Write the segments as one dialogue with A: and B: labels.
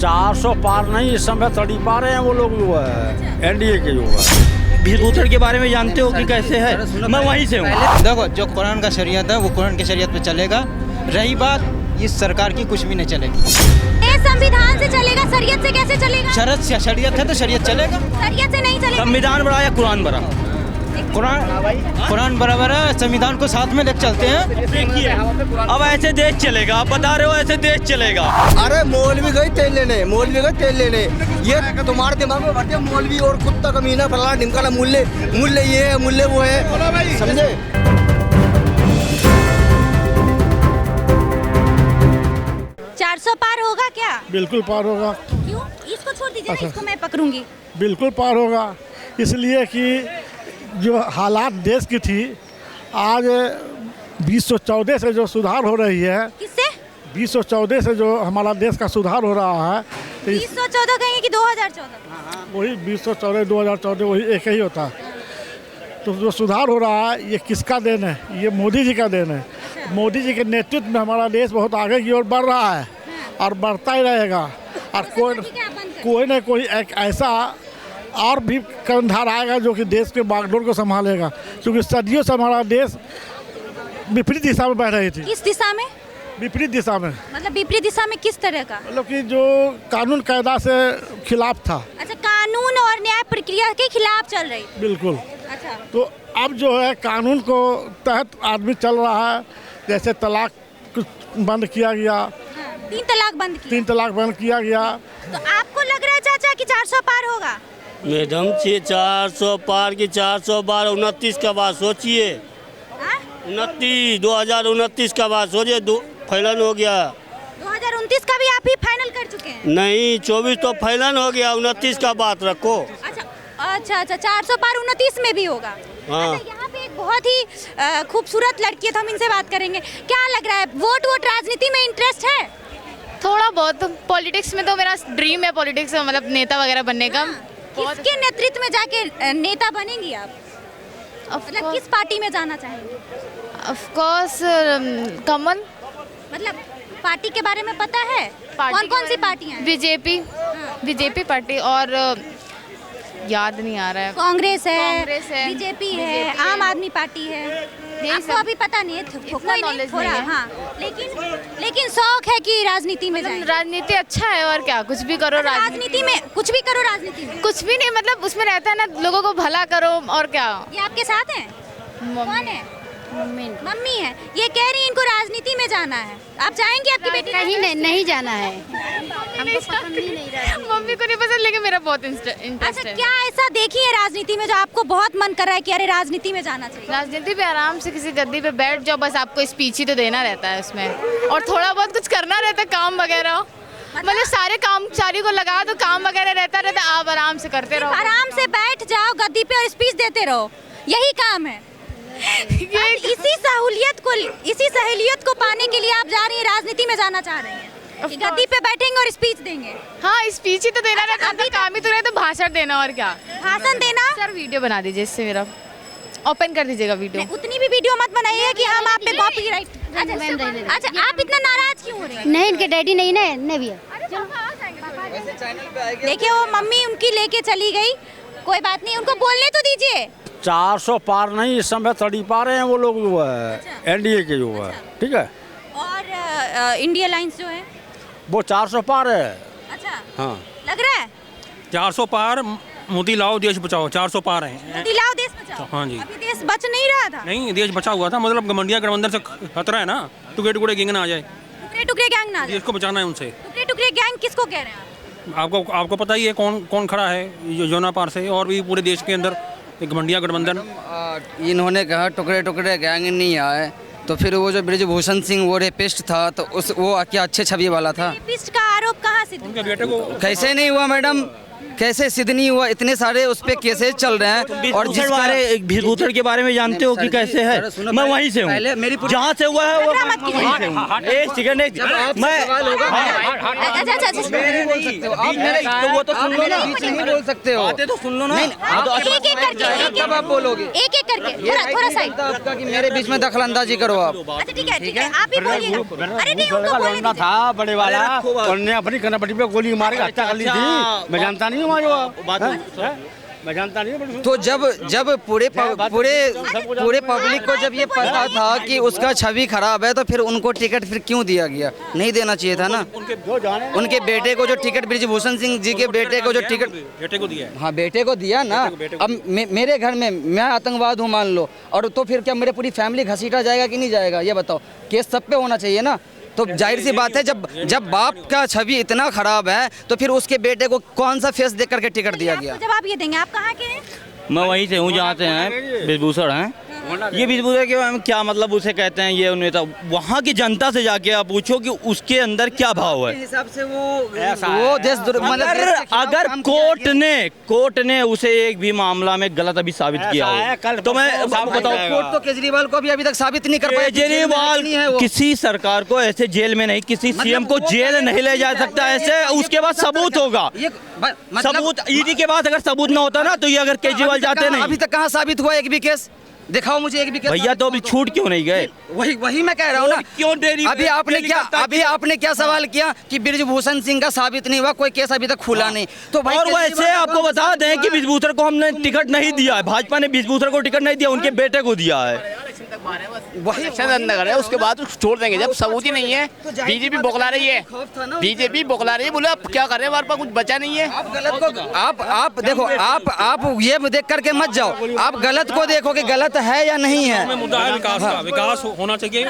A: 400 पार नहीं, इस समय तड़ी पा रहे हैं वो लोग जो है एनडीए के जो है।
B: भीतर के बारे में जानते हो कि कैसे है? मैं वहीं से हूँ।
C: देखो, जो कुरान का शरीयत है वो कुरान के शरीयत पे चलेगा। रही बात इस सरकार की, कुछ भी नहीं चलेगी।
D: ये संविधान से चलेगा, शरीयत से कैसे चलेगा?
C: शरीयत है तो शरीयत चलेगा।
D: शरीयत से नहीं चलेगा।
B: संविधान बड़ा या कुरान बड़ा?
C: कुरान बराबर है, संविधान को साथ में लेकर चलते हैं।
B: देखिए, अब ऐसे देश चलेगा? आप बता रहे हो ऐसे देश चलेगा?
E: अरे मौलवी गई तेल लेने, ये तुम्हारे दिमाग में भरते मौलवी और कुत्ता कमीना फलाना ढिमकाना, मूल्य ये है, मूल्य वो है, समझे?
D: 400 पार होगा क्या?
F: बिल्कुल पार होगा।
D: क्यों? इसको छोड़ दीजिए ना, इसको मैं पकड़ूंगी।
F: बिल्कुल पार होगा, इसलिए कि जो हालात देश की थी, आज 2014 से जो सुधार हो रही है,
D: किससे?
F: 2014 से जो हमारा देश का सुधार हो रहा है, तो
D: 2014 कहेंगे कि 2014?
F: वही 2014 2014 वही एक ही होता है। तो जो सुधार हो रहा है ये किसका देन है? ये मोदी जी का देन है। मोदी जी के नेतृत्व में हमारा देश बहुत आगे की ओर बढ़ रहा है और बढ़ता ही रहेगा। और कोई न कोई एक ऐसा और भी कर्णधार आएगा जो कि देश के बागडोर को संभालेगा, क्योंकि सदियों से हमारा देश विपरीत दिशा में बढ़ रही थी।
D: किस दिशा में?
F: विपरीत दिशा में,
D: मतलब विपरीत दिशा में किस तरह का?
F: मतलब कि जो कानून कायदा से खिलाफ था।
D: अच्छा, कानून और न्याय प्रक्रिया के खिलाफ चल रही?
F: बिल्कुल।
D: अच्छा,
F: तो अब जो है कानून को तहत आदमी चल रहा है, जैसे तलाक बंद किया गया।
D: हाँ, 3 तलाक बंद किया।
F: 3 तलाक बंद किया गया।
D: तो आपको लग रहा है चाचा कि 400 पार होगा?
A: मैडम 400 पार की 400 बार 29 का बात सोचिए। 2029 का बात सोचिए, फैलन हो गया।
D: 2029 का भी आप ही फाइनल कर चुके हैं?
A: नहीं, 24 तो फैलन हो गया, 29 का बात रखो।
D: अच्छा, 400 पार 29 में भी होगा।
A: हाँ।
D: अच्छा, यहाँ पे एक बहुत ही खूबसूरत लड़की है, तो हम इनसे बात करेंगे। क्या लग रहा है, वोट राजनीति में इंटरेस्ट है?
G: थोड़ा बहुत। पॉलिटिक्स में तो मेरा ड्रीम है, पॉलिटिक्स में मतलब नेता वगैरह बनने का।
D: किसके नेतृत्व में जाके नेता बनेंगी आप? मतलब किस पार्टी में जाना चाहेंगे?
G: Of course common.
D: मतलब पार्टी के बारे में पता है? कौन सी पार्टियां हैं? बीजेपी पार्टी, और याद नहीं आ रहा है। कांग्रेस है, बीजेपी है, आम आदमी पार्टी है। आपको अभी पता नहीं है, कोई नहीं, थोड़ा। हाँ, लेकिन शौक है कि राजनीति में जाएं।
G: राजनीति अच्छा है, और क्या, कुछ भी करो
D: राजनीति में, कुछ भी करो राजनीति में।
G: कुछ भी नहीं, मतलब उसमें रहता है ना, लोगों को भला करो, और क्या।
D: ये आपके साथ हैं? कौन है? मम्मी है। ये कह रही है इनको राजनीति में जाना है। आप जाएंगे? आपकी बेटी
H: नहीं जाना है। हमको पसंद ही नहीं रहा।
G: मम्मी को नहीं पसंद, लेकिन मेरा बहुत इंटरेस्ट
D: अच्छा,
G: है।
D: क्या ऐसा देखी है राजनीति में जो आपको बहुत मन कर रहा है कि अरे राजनीति में जाना चाहिए?
G: राजनीति पे आराम से किसी गद्दी पे बैठ जाओ, बस आपको स्पीच ही तो देना रहता है उसमें, और थोड़ा बहुत कुछ करना रहता है, काम वगैरह। मतलब सारे काम को लगा दो, काम वगैरह रहता, आप आराम से करते रहो।
D: आराम से बैठ जाओ गद्दी पे और स्पीच देते रहो, यही काम है। इसी सहूलियत को पाने के लिए आप जा रही हैं, राजनीति में जाना चाह रही हैं कि गद्दी पे बैठेंगे और स्पीच देंगे।
G: हाँ, स्पीच ही तो देना रहता है, काम ही तो रहता है, भाषण देना, और क्या।
D: भाषण देना?
G: सर वीडियो बना दीजिए, इससे मेरा ओपन कर दीजिएगा वीडियो।
D: उतनी भी वीडियो मत बनाइए कि हम आप पे कॉपीराइट। अच्छा, आप इतना नाराज क्यों हो रहे हैं?
H: नहीं, इनके डैडी नहीं ना, नहीं भी है।
D: देखिए, वो मम्मी उनकी लेके चली गई, कोई बात नहीं, उनको बोलने तो दीजिए।
A: 400 पार नहीं, इस समय तड़ी पा रहे हैं वो लोग जो है एनडीए के जो है। ठीक है।
D: और इंडिया लाइंस जो है
A: वो 400 पार है।
D: अच्छा,
A: हाँ,
D: लग रहा है
I: 400 पार। मोदी लाओ देश बचाओ, 400 पार है।
D: दिलाओ देश बचाओ।
I: हाँ जी।
D: अभी देश बच नहीं रहा था।
I: नहीं, देश बचा हुआ था, मतलब गठबंधन गठबंधन से खतरा है ना, टुकड़े टुकड़े गैंग ना आ जाए।
D: टुकड़े गैंग ना,
I: देश को बचाना है उनसे।
D: टुकड़े गैंग किसको कह रहे हैं आप?
I: आपको पता ही है कौन खड़ा है योजना पार से, और भी पूरे देश के अंदर गठबंधन गठबंधन।
E: इन्होंने कहा टुकड़े गैंग नहीं आए, तो फिर वो जो ब्रिजभूषण सिंह वो रेपिस्ट था, तो वो क्या अच्छे छवि वाला था?
D: रेपिस्ट का आरोप कहाँ से?
I: उनके बेटे को
E: कैसे नहीं हुआ मैडम? कैसे सिडनी हुआ, इतने सारे उस पे केसेस चल रहे हैं। और जिस
B: बारे भीषभूषण के बारे में जानते हो कि कैसे है? मैं वहीं से हूँ, जहाँ से हुआ है वो वहीं से हूँ। एक सेकंड, मैं
E: वो तो सुन लो ना, बीच में बोल सकते हो,
B: तो सुन लो ना।
E: कब आप बोलोगे?
D: एक एक करके थोड़ा साइड।
E: आपका कि मेरे बीच में दखल अंदाजी करो आप।
D: अच्छा ठीक है, आप ही बोलिए। अरे नहीं, उनको बोलने
A: लड़ना था बड़े वाला, उन्होंने अपनी कनापट्टी पे गोली मार के हत्या कर ली थी। मैं जानता नहीं हूँ मैं जानता नहीं हूँ।
E: तो जब पूरे पब्लिक को जब ये पता था कि उसका छवि खराब है, तो फिर उनको टिकट फिर क्यों दिया गया? नहीं देना चाहिए था ना। उनके बेटे को जो टिकट, बृजभूषण सिंह जी के बेटे को जो टिकट
I: बेटे को दिया है।
E: हाँ, बेटे को दिया ना। अब मेरे घर में मैं आतंकवाद हूँ मान लो, और तो फिर क्या मेरे पूरी फैमिली घसीटा जाएगा कि नहीं जाएगा? ये बताओ। केस सब पे होना चाहिए ना। तो जाहिर सी बात है, जब बाप का छवि इतना खराब है, तो फिर उसके बेटे को कौन सा फेस देख करके टिकट दिया गया?
D: जवाब ये देंगे। आप कहाँ के हैं?
B: मैं वहीं से हूँ जहाँ से हैं भीषभूषण हैं। ये भीषभूषण के बारे में क्या मतलब उसे कहते हैं ये नेता? वहाँ की जनता से जाके आप पूछो कि उसके अंदर क्या भाव है।
E: हिसाब से वो देश
B: अगर कोर्ट ने उसे एक भी मामला में गलत अभी साबित किया हो, तो मैं बताओ,
E: कोर्ट तो केजरीवाल को भी अभी तक साबित नहीं कर पाया।
B: केजरीवाल किसी सरकार को ऐसे जेल में नहीं, किसी सीएम को जेल नहीं ले जा सकता ऐसे। उसके बाद सबूत होगा, सबूत ईडी के बाद अगर सबूत ना होता ना, तो ये अगर केजरीवाल जाते नहीं।
E: अभी तक कहाँ साबित हुआ एक भी केस? दिखाओ मुझे एक भी केस।
B: भैया तो अभी छूट क्यों नहीं गए?
E: वही मैं कह रहा हूँ ना।
B: क्यों देरी?
E: अभी आपने क्या सवाल किया कि बृजभूषण सिंह का साबित नहीं हुआ, कोई केस अभी तक खुला नहीं। तो भाई,
B: और वैसे आपको बता दें कि बृजभूषण को हमने टिकट नहीं दिया है, भाजपा ने बृजभूषण को टिकट नहीं दिया, उनके बेटे को दिया है।
E: वही
J: नगर है, उसके बाद छोड़ देंगे जब सबूत ही नहीं है। बीजेपी बौखला रही है, बीजेपी बौखला रही है। बोले अब क्या कर रहे हैं, हमारे पास कुछ बचा नहीं है।
E: आप गलत को आप देखो, आप ये देख करके मत जाओ, आप गलत को देखो कि गलत है या नहीं है।
I: मुद्दा है विकास का, विकास होना चाहिए।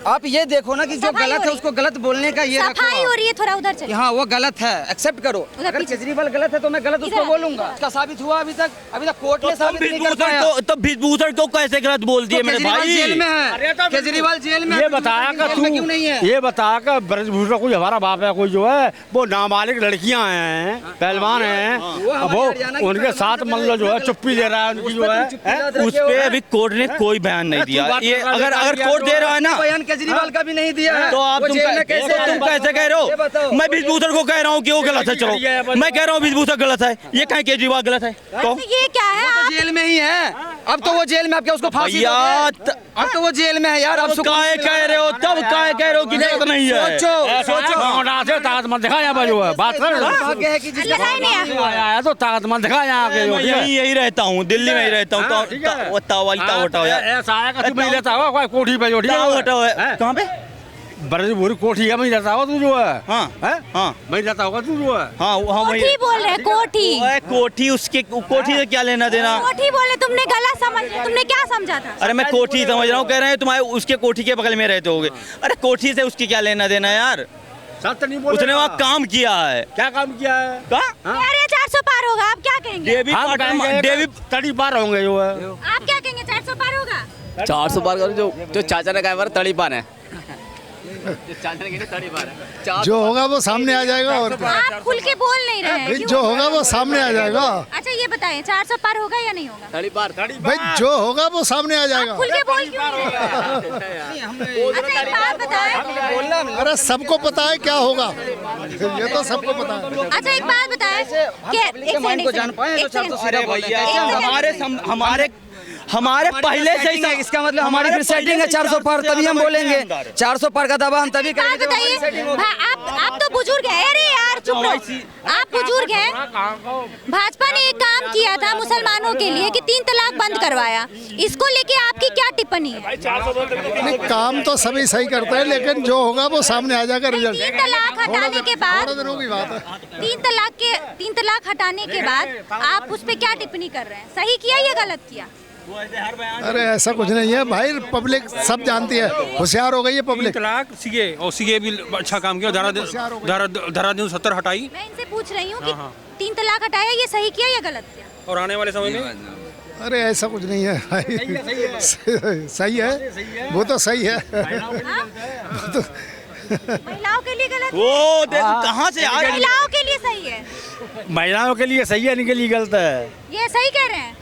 E: आप ये देखो ना कि जो गलत है उसको गलत बोलने का ये
D: सफाई हो रही है। थोड़ा उधर चलिए।
E: हाँ, वो गलत है, एक्सेप्ट करो। अगर केजरीवाल गलत है तो मैं गलत उसको बोलूंगा। इसका साबित हुआ अभी तक कोर्ट ने साबित नहीं कर पाया।
B: तो भीषभूषण को कैसे गलत बोल दिए मेरे भाई?
E: जेल में है, केजरीवाल जेल में।
A: ये बताया कि तू
E: क्यों नहीं है?
A: ये बताया कि बृजभूषण कोई हमारा बाप है, कोई जो है वो नाबालिग लड़कियां हैं, पहलवान हैं, वो उनके साथ मान लो जो है चुप्पी दे रहा है उनकी जो है।
B: उस पे अभी कोर्ट ने कोई बयान नहीं दिया। ये अगर कोर्ट दे रहा है ना,
E: बयान केजरीवाल का भी नहीं दिया है,
B: तो आप तुम कैसे कह रहे हो? मैं भीषभूषण को कह रहा हूँ कि वो गलत है। चलो मैं कह रहा हूँ भीषभूषण गलत है, ये कहीं केजरीवाल गलत है। तो
D: ये क्या है?
E: तो जेल में ही है। अब तो वो जेल में, अब क्या उसको फांसी दोगे? अब तो वो जेल में है यार। अब
B: काहे कह रहे हो, तब काहे कह रहे हो कि गलत नहीं है?
A: सोचो ताकतमंद दिखा यहाँ जो है बात कर
E: भाग्य है कि
A: आया तो ताकतमंद दिखा यहाँ के।
B: यही रहता हूँ, दिल्ली में ही रहता हूँ।
A: ऐसा आया कि नहीं रहता होगा कोई कोठी पे जो
B: कहाँ पे
A: बड़ी कोठी है, वहीं रहता होगा तू जो है।
B: हाँ
A: वहीं रहता होगा तू जो है।
B: हाँ
D: कोठी बोल रहे, कोठी
B: कोठी, उसके कोठी से क्या लेना देना?
D: कोठी बोले, तुमने गलत समझ लिया। तुमने क्या समझा था?
B: अरे मैं कोठी समझ रहा हूँ, कह रहे हैं तुम्हारे उसके कोठी के बगल में रहते होगे। अरे कोठी से उसकी क्या लेना देना यार? उसने वहाँ काम किया है।
A: क्या काम किया है?
D: 400 पार होगा, आप क्या कहेंगे?
A: डेवी तड़ी पार होंगे जो है।
D: आप क्या कहेंगे? 400 पार होगा?
J: 400 पार कर, जो चाचा ने कहा तड़ी पार है।
F: जो होगा वो सामने आ जाएगा। और
D: आप खुल के बोल नहीं रहे हैं।
F: जो होगा वो सामने आ जाएगा।
D: अच्छा ये बताएं, 400 पार होगा या नहीं होगा?
J: तड़ी पार
F: भाई जो होगा वो सामने आ जाएगा।
D: खुल के बोल क्यों नहीं रहे? अच्छा एक बात बताएं।
F: अरे सबको पता है क्या होगा, ये तो सबको पता है।
D: अच्छा एक बात बताएं कि
B: हमारे पहले से ही
E: इसका मतलब हमारी फिर सेटिंग है 400 पार, तभी हम बोलेंगे 400 पार का दावा हम तभी करेंगे।
D: बताइए, आप तो बुजुर्ग हैं। अरे यार चुप रहो, आप बुजुर्ग हैं। भाजपा ने एक काम किया था मुसलमानों के लिए कि 3 तलाक बंद करवाया, इसको लेके आपकी क्या टिप्पणी है?
F: नहीं, काम तो सभी सही करते हैं, लेकिन जो होगा वो सामने आ जाएगा रिजल्ट।
D: 3 तलाक हटाने के बाद,
F: 3
D: तीन तलाक हटाने के बाद आप उस पर क्या टिप्पणी कर रहे हैं? सही किया या गलत किया?
F: अरे ऐसा कुछ नहीं है भाई, पब्लिक सब जानती है, होशियार हो गई है पब्लिक।
I: तलाक सीए और सीए भी अच्छा काम किया, धारा 70 हटाई।
D: मैं इनसे पूछ रही हूँ कि 3 तलाक हटाया, ये सही किया या गलत किया?
I: और आने वाले समय में
F: अरे ऐसा कुछ नहीं है भाई, सही है, वो तो सही है।
D: महिलाओं के लिए गलत,
B: वो कहाँ से
D: महिलाओं के लिए सही है।
A: महिलाओं के लिए सही है, इनके लिए गलत है।
D: ये सही कह रहे हैं।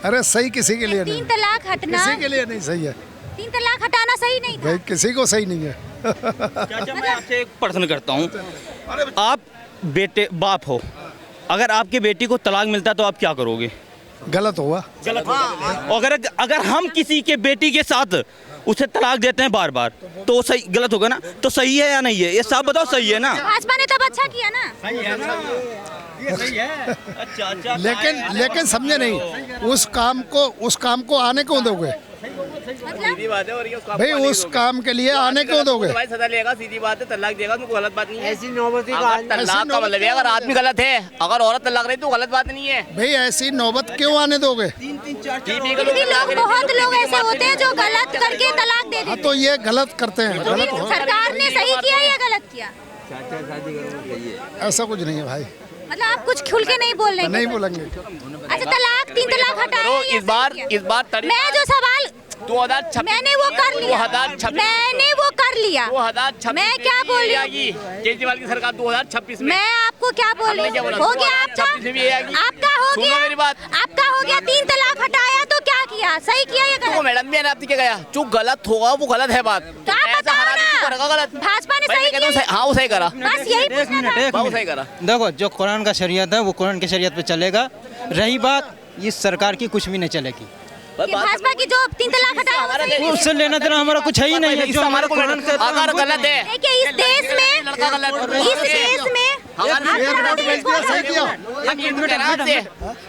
K: अरे सही किसी के लिए नहीं,
D: 3 तलाक हटना,
K: किसी के लिए नहीं सही है
D: 3 तलाक हटाना सही नहीं था।
K: भाई, किसी को सही नहीं है।
B: चाचा मैं आपसे एक प्रश्न करता हूँ, आप बेटे बाप हो, अगर आपके बेटी को तलाक मिलता तो आप क्या करोगे?
K: गलत हुआ।
B: गलत होगा। अगर हम किसी के बेटी के साथ उसे तलाक देते हैं बार बार तो सही गलत होगा ना? तो सही है या नहीं है, ये सब बताओ। सही है ना?
D: भाजपा ने तब अच्छा किया ना।
A: सही है ना, ये सही है।
B: अच्छा
K: लेकिन समझे नहीं, उस काम को आने क्यों दोगे भाई? उस काम के लिए आने क्यों दोगे?
J: सजा लेगा, सीधी बात है। तलाक देगा तो गलत बात नहीं है। ऐसी नौबत तलाक का मतलब है अगर आदमी गलत है, अगर औरत तलाक रही तो गलत बात नहीं है
K: भाई। ऐसी नौबत क्यों आने दोगे?
D: लोग बहुत लोग ऐसे होते हैं जो गलत करके तलाक दे देते हैं।
K: तो ये गलत करते हैं। गलत
D: सरकार ने सही किया या गलत किया?
K: ऐसा कुछ नहीं है भाई।
D: मतलब आप कुछ खुल के नहीं बोल रहे?
K: नहीं बोलेंगे।
D: अच्छा, तलाक 3 तलाक हटाए।
J: इस बार
D: मैं जो सवाल
J: 2026
D: मैंने वो कर लिया, मैंने वो कर लिया।
J: 2026
D: मैं क्या बोल रही हूँ?
J: केजरीवाल की सरकार 2026 में।
D: मैं आपको क्या बोल रही हूँ? हो गया आपका, आपका हो गया,
J: मेरी बात,
D: आपका हो गया। 3 तलाक हटाया तो क्या किया? सही किया या गलत?
J: मैडम मैंने आपसे क्या कहा? जो गलत होगा वो गलत है बात।
D: तो आप बताओ ना,
J: गलत
D: भाजपा ने सही किया?
J: हाँ वो सही करा,
D: बस यही पूछना था।
J: वो सही करा।
C: देखो, जो कुरान का शरीयत है वो कुरान के शरीयत पे चलेगा। रही बात इस सरकार की, कुछ भी नहीं चलेगी।
D: कि भाजपा की जो 3 तलाक हटाया
C: उससे लेना देना हमारा कुछ है ही नहीं है। जो हमारा कुरान से
J: अगर गलत है,
D: देखिए इस देश में,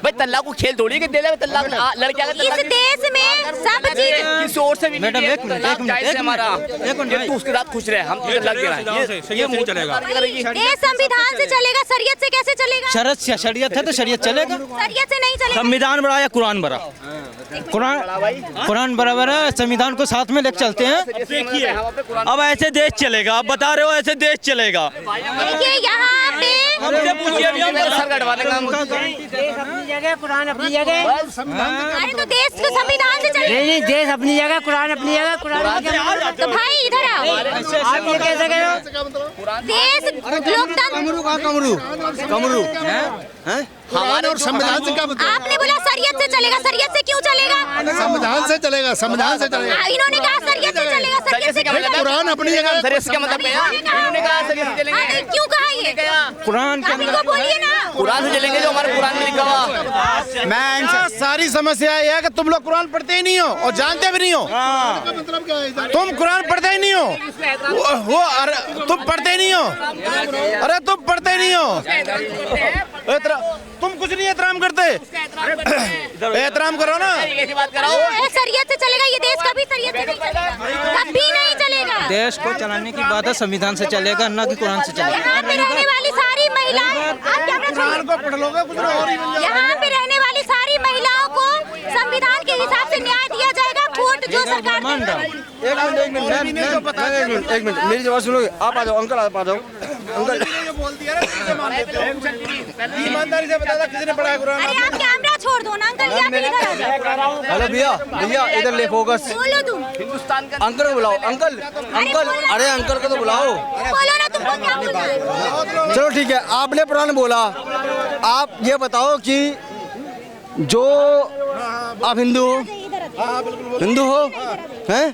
J: भाई तल्ला को खेल थोड़ी के दे दे तल्ला लड़कियां का
D: इस देश में सब चीज
J: किसी और से भी
C: मैडम एक मिनट
J: हमारा तू उसके साथ खुश रहे, हम तल्ला दे रहे हैं।
I: ये मुंह चलेगा।
D: देश संविधान से चलेगा, शरीयत से कैसे चलेगा?
C: शरीयत है तो शरीयत चलेगा।
D: शरीयत से नहीं चलेगा।
B: संविधान बड़ा या कुरान बड़ा?
C: कुरान बराबर है, संविधान को साथ में लेकर चलते हैं।
B: देखिए अब ऐसे देश चलेगा, आप बता रहे हो ऐसे देश चलेगा।
D: देखिए यहाँ पे
B: हमसे पूछिए अभी हम
J: सर कटवाने का
L: अपनी जगह, कुरान अपनी जगह।
D: अरे तो देश को संविधान से चलेगा।
L: नहीं, देश अपनी जगह, कुरान अपनी जगह। कुरान
D: तो भाई इधर आओ,
L: आप ये कैसे कह रहे हो?
D: देश
C: कमरू
K: हमारे और संविधान से क्या मतलब?
D: आपने बोला शरीयत से चलेगा, शरीयत से क्यों चलेगा?
K: संविधान से चलेगा, संविधान से चलेगा।
D: इन्होंने कहा शरीयत से चलेगा, शरीयत से क्यों?
K: कुरान अपनी जगह।
J: सर इसका मतलब इन्होंने कहा सर इससे चलेंगे।
D: क्यों कहा ये?
C: कुरान के
D: इनको बोलिए ना।
J: कुरान से चलेंगे जो हमारे कुरान में लिखा हुआ।
A: मैं
M: सारी समस्या ये है कि तुम लोग कुरान पढ़ते ही नहीं हो और जानते भी नहीं हो।
K: मतलब क्या है?
M: तुम कुरान पढ़ते ही नहीं हो। वो अरे तुम पढ़ते ही नहीं हो। अरे तुम पढ़ते ही नहीं हो। तुम कुछ नहीं एहतराम करते। एहतराम करो ना।
D: शरीयत से चलेगा ये देश, कभी शरीयत से नहीं चलेगा, कभी नहीं चलेगा।
C: देश को चलाने की बात है, संविधान से चलेगा, ना कि कुरान से चलेगा।
D: यहाँ पे रहने वाली सारी महिलाएं, आप क्या
M: कुरान को पढ़ लोगे कुछ और ही बन जाएगा।
D: यहाँ पे रहने वाली सारी महिलाओं को संविधान के हिसाब से न्याय दिया जाएगा। कोर्ट जो सरकार
E: एक मिनट मेरी जवाब सुनोगे? आप आ जाओ अंकल, आप आ जाओ अंकल।
M: ईमानदारी से बता, किसी ने पढ़ा है कुरान?
D: अरे आप कैमरा छोड़ दो ना अंकल, यहाँ पे इधर आ जाओ।
E: हेलो भैया इधर ले फोकस।
D: बोलो तुम,
J: हिंदुस्तान का
E: अंकल को बुलाओ, अंकल अरे अंकल को तो बुलाओ।
D: बोलो ना, तुमको क्या बोलना है?
E: चलो ठीक है, आपने पुराना बोला। आप ये बताओ कि जो आप हिंदू हो हैं?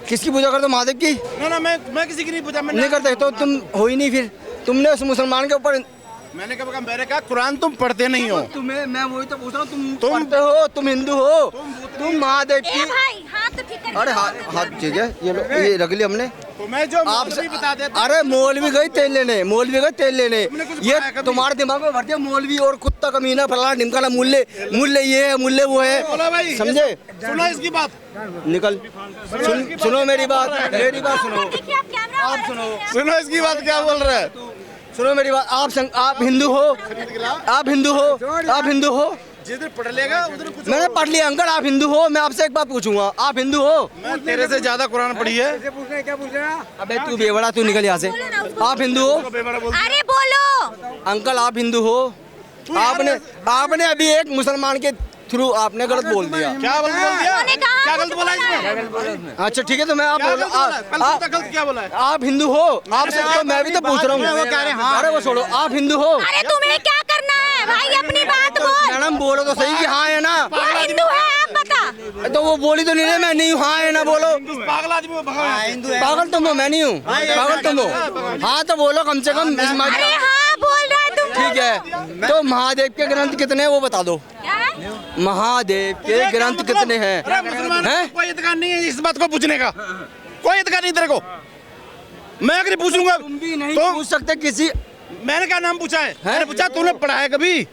E: किसकी पूजा करते हो? महादेव की?
M: ना मैं किसी की नहीं पूछा।
E: नहीं करते तो तुम हो ही नहीं। फिर तुमने उस मुसलमान के ऊपर
M: मैंने कहा कुरान तुम पढ़ते नहीं हो।
E: तुम्हें मैं वही तो पूछ रहा हूँ, तुम पढ़ते हो, तुम हिंदू हो, तुम महादेव की।
D: भाई हाथ ठीक कर।
E: अरे हाथ ठीक है, ये रख लिया हमने।
M: तो मैं जो
E: आपसे
M: बता देता।
E: अरे मौलवी गई तेल लेने, ये तुम्हारे दिमाग में भर दिया मौलवी और कुत्ता कमीना फलाना ढिमकाना। मूल्य ये है, मूल्य वो है, समझे?
M: सुनो इसकी बात,
E: निकल। सुनो मेरी बात सुनो। आप सुनो
M: इसकी बात क्या बोल रहे हैं?
E: सुनो मेरी बात। आप हिंदू हो?
M: जिधर पढ़ लेगा उधर कुछ।
E: मैंने पढ़ लिया अंकल, आप हिंदू हो? मैं आपसे एक बात पूछूंगा, आप हिंदू हो?
M: मैं तेरे से ज्यादा कुरान पढ़ी है।
L: क्या पूछ रहा?
E: अबे तू बेवड़ा, तू निकल यहाँ से। आप हिंदू हो?
D: अरे बोलो
E: अंकल आप हिंदू हो? आपने अभी एक मुसलमान के थ्रू आपने गलत बोल दिया।
M: क्या गलत बोल दिया?
D: उन्होंने कहा
M: क्या
D: कुछ
M: गलत बोला
D: बोला
M: इसमें?
E: अच्छा ठीक है, तो मैं आप
M: क्या
E: बोल
M: गलत बोला? पहले तो गलत क्या बोला है?
E: आप हिंदू हो, आपसे तो मैं भी तो पूछ रहा हूँ। अरे वो छोड़ो, आप हिंदू हो?
D: अरे तुम्हें क्या करना है भाई, अपनी बात बोल।
E: मैडम बोलो तो सही कि हाँ है ना।
D: वो हिंदू है आप बता।
E: तो वो बोली तो नहीं रहे, मैं नहीं हूँ, हाँ है ना बोलो।
M: पागल आदमी हो, भगवान।
E: पागल तुम हो, मैं नहीं हूँ। पागल तुम हो, हाँ तो बोलो कम से कम।
D: अरे हाँ बोल रहा है तुम।
E: ठीक है, तो महादेव के ग्रंथ कितने हैं वो बता दो।
D: क्या है?
E: महादेव के ग्रंथ कितने हैं?
M: अरे मुसलमानों को कोई अधिकार नहीं है इस बात को पूछने का, कोई अधिकार नहीं तेरे को। मैं अगर पूछूंगा
E: तुम भी नहीं
M: तो
E: पूछ सकते किसी।
M: मैंने क्या नाम पूछा है? मैंने पूछा तूने पढ़ा है कभी?